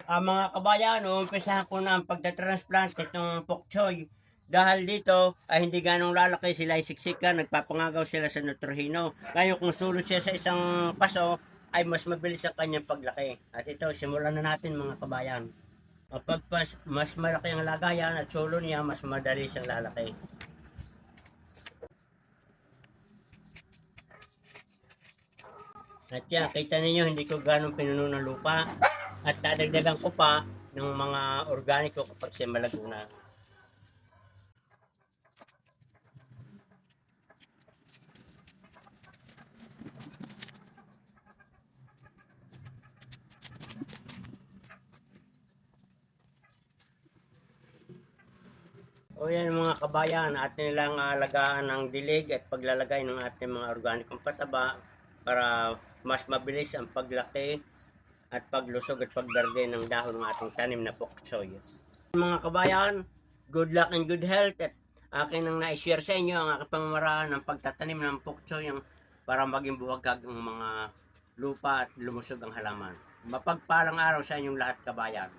Mga kabayan, umpisahan ko na ang pagtatransplant itong pok choy. Dahil dito ay hindi ganong lalaki, sila ay siksikan, nagpapangagaw sila sa nutrihino. Ngayon kung sulod siya sa isang paso, ay mas mabilis ang kanyang paglaki. At ito, simulan na natin mga kabayan. Kapag mas malaki ang lagayan at sulo niya, mas madali siyang lalaki. At yan, kita ninyo, hindi ko ganong pinuno ng lupa. At dadagdagan ko pa ng mga organiko kapag siya malago na. O yan mga kabayan, atin nilang alagaan ng dilig at paglalagay ng ating mga organikong pataba para mas mabilis ang paglaki at paglusog at pagberde ng dahon ng ating tanim na pok choy. Mga kabayan, good luck and good health at akin nang na-share sa inyo ang aking pamamaraan ng pagtatanim ng pok choy para maging buwagag ang mga lupa at lumusog ang halaman. Mapagpalang araw sa inyong lahat kabayan.